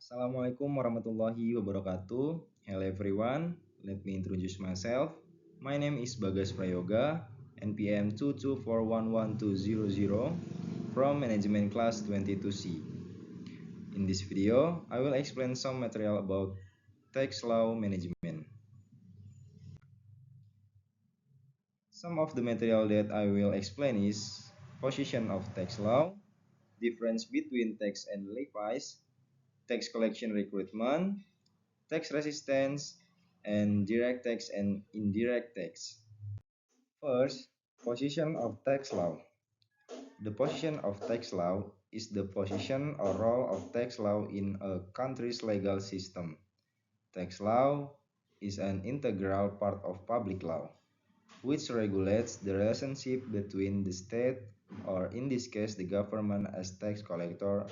Assalamualaikum warahmatullahi wabarakatuh. Hello everyone, let me introduce myself. My name is Bagas Prayoga, NPM 2241120 from Management Class 22C. In this video, I will explain some material about tax law management. Some of the material that I will explain is position of tax law, difference between tax and levies, tax collection recruitment, tax resistance, and direct tax and indirect tax. First, position of tax law. The position of tax law is the position or role of tax law in a country's legal system. Tax law is an integral part of public law, which regulates the relationship between the state, or in this case the government as tax collector,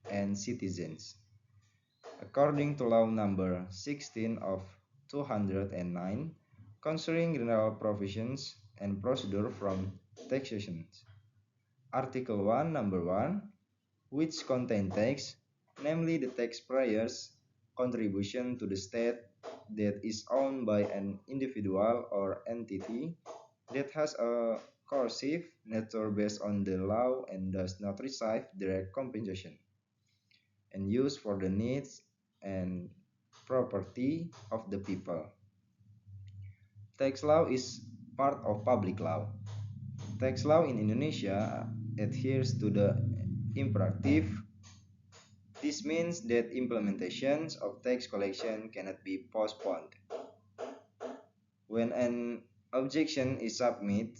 and citizens. According to Law Number 16 of 209, concerning general provisions and procedure from taxation, Article 1, Number 1, which contain tax, namely the taxpayer's contribution to the state that is owned by an individual or entity that has a coercive nature based on the law and does not receive direct compensation, and used for the needs and property of the people. Tax law is part of public law. Tax law in Indonesia adheres to the imperative. This means that implementations of tax collection cannot be postponed. When an objection is submitted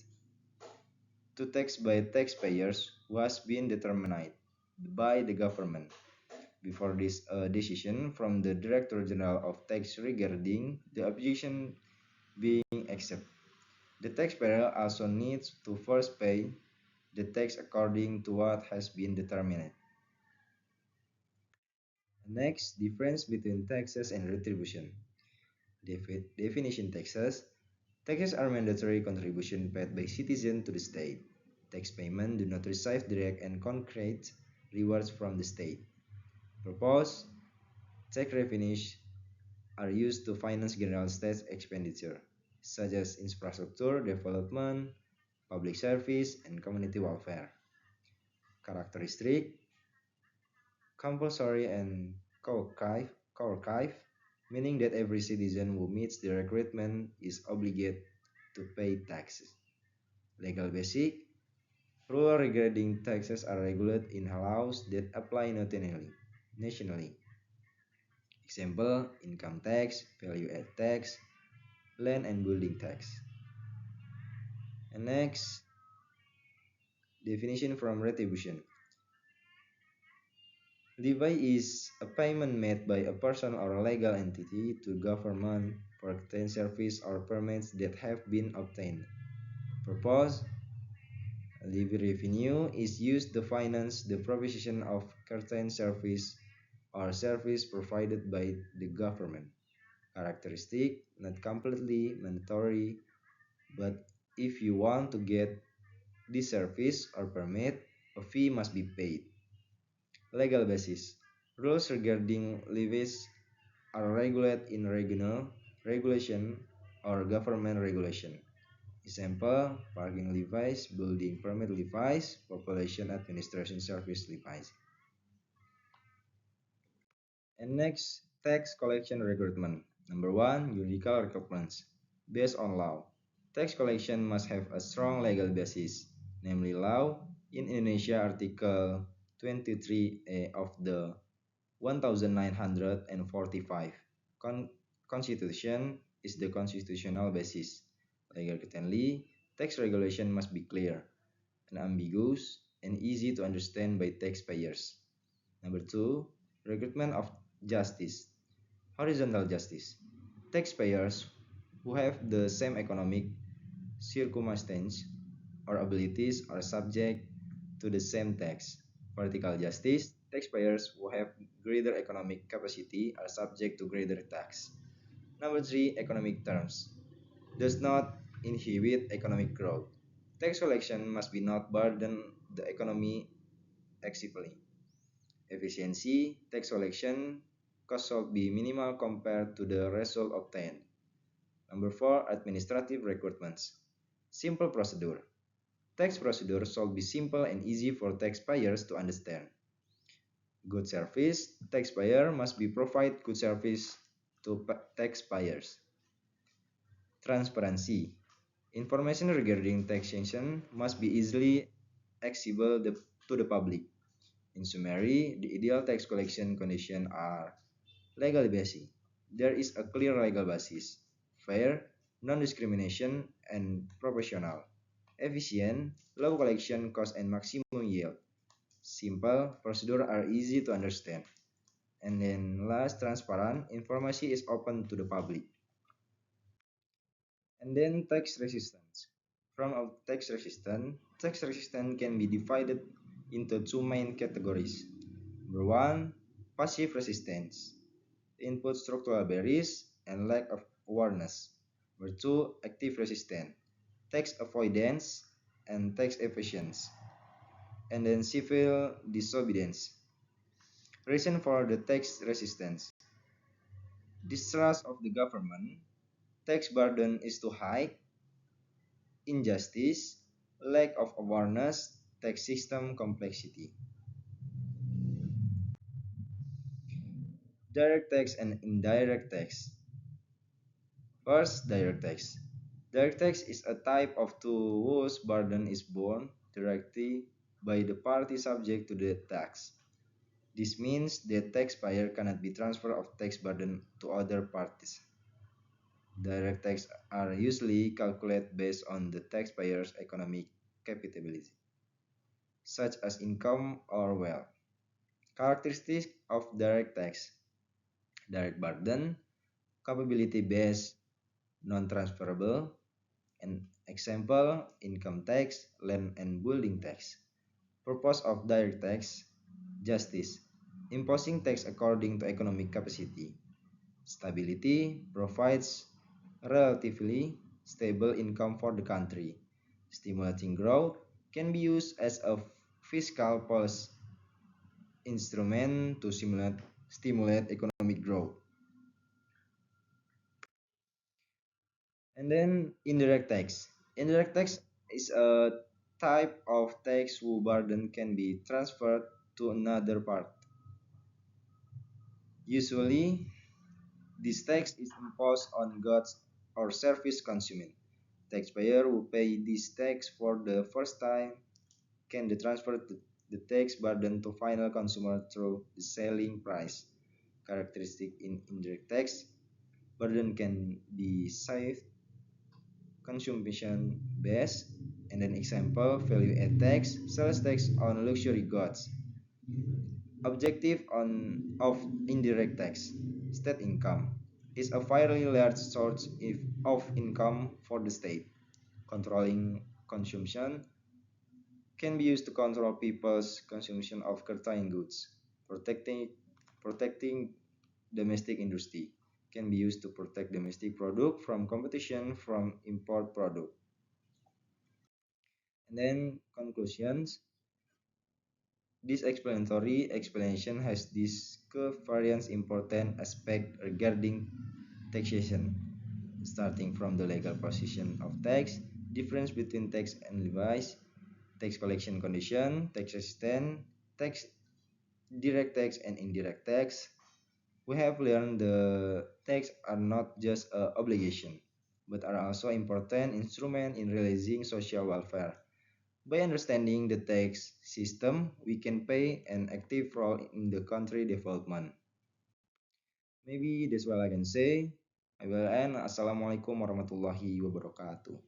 to tax by taxpayers who has been determined by the government before this decision from the Director General of Tax regarding the objection being accepted. The taxpayer also needs to first pay the tax according to what has been determined. Next, difference between taxes and retribution. Definition taxes. Taxes are mandatory contribution paid by citizens to the state. Tax payment do not receive direct and concrete rewards from the state. Purpose. Tax revenues are used to finance general state expenditure, such as infrastructure development, public service, and community welfare. Characteristic: compulsory and coercive, meaning that every citizen who meets the requirement is obligated to pay taxes. Legal basic: rules regarding taxes are regulated in laws that apply nationally. Example: income tax, value add tax, land and building tax. And next, definition from retribution. Levy is a payment made by a person or a legal entity to government for certain service or permits that have been obtained. Purpose: levy revenue is used to finance the provision of certain service or service provided by the government. Characteristic: not completely mandatory, but if you want to get this service or permit, a fee must be paid. Legal basis. Rules regarding levies are regulated in regional regulation or government regulation. Example: parking levies, building permit levies, population administration service levies. And next, tax collection recruitment. Number 1, judicial requirements. Based on law, tax collection must have a strong legal basis, namely law in Indonesia Article 23A of the 1945 Constitution is the constitutional basis. Legally, tax regulation must be clear, unambiguous, and easy to understand by taxpayers. Number 2, recruitment of justice. Horizontal justice. Taxpayers who have the same economic circumstances or abilities are subject to the same tax. Vertical justice. Taxpayers who have greater economic capacity are subject to greater tax. Number 3, economic terms. Does not inhibit economic growth. Tax collection must be not burden the economy excessively. Efficiency. Tax collection cost should be minimal compared to the result obtained. Number 4, administrative requirements. Simple procedure. Tax procedure should be simple and easy for taxpayers to understand. Good service. Taxpayer must be provide good service to taxpayers. Transparency. Information regarding taxation must be easily accessible to the public. In summary, the ideal tax collection conditions are legal basis. There is a clear legal basis, fair, non-discrimination, and proportional, efficient, low collection cost and maximum yield, simple, procedure are easy to understand, and then last, transparent, information is open to the public. And then tax resistance. From a tax resistance can be divided into two main categories. Number one, passive resistance, input structural barriers and lack of awareness. Number two, active resistance, tax avoidance and tax evasions. And then civil disobedience. Reason for the tax resistance: distrust of the government, tax burden is too high, injustice, lack of awareness, tax system complexity. Direct tax and indirect tax. First, direct tax. Direct tax is a type of tool whose burden is borne directly by the party subject to the tax. This means the taxpayer cannot be transfer of tax burden to other parties. Direct tax are usually calculated based on the taxpayer's economic capability, such as income or wealth. Characteristics of direct tax: direct burden, capability based, non-transferable, an example, income tax, land and building tax. Purpose of direct tax: justice, imposing tax according to economic capacity. Stability, provides relatively stable income for the country. Stimulating growth, can be used as a fiscal policy instrument to stimulate economic growth. And then indirect tax. Indirect tax is a type of tax whose burden can be transferred to another part. Usually, this tax is imposed on goods or service consumed. Taxpayer who pay this tax for the first time can transfer the tax burden to final consumer through the selling price. Characteristic in indirect tax: burden can be saved, consumption based, and an example, value add tax, sales tax on luxury goods. Objective of indirect tax: state income is a fairly large source of income for the state. Controlling consumption can be used to control people's consumption of certain goods. Protecting protecting domestic industry can be used to protect domestic product from competition from import product. And then conclusions. This explanatory explanation has discussed various important aspects regarding taxation, starting from the legal position of tax, difference between tax and levies, tax collection condition, tax resistance, tax direct tax and indirect tax. We have learned the tax are not just an obligation, but are also important instrument in realizing social welfare. By understanding the tax system, we can play an active role in the country development. Maybe that's what I can say. I will end. Assalamualaikum warahmatullahi wabarakatuh.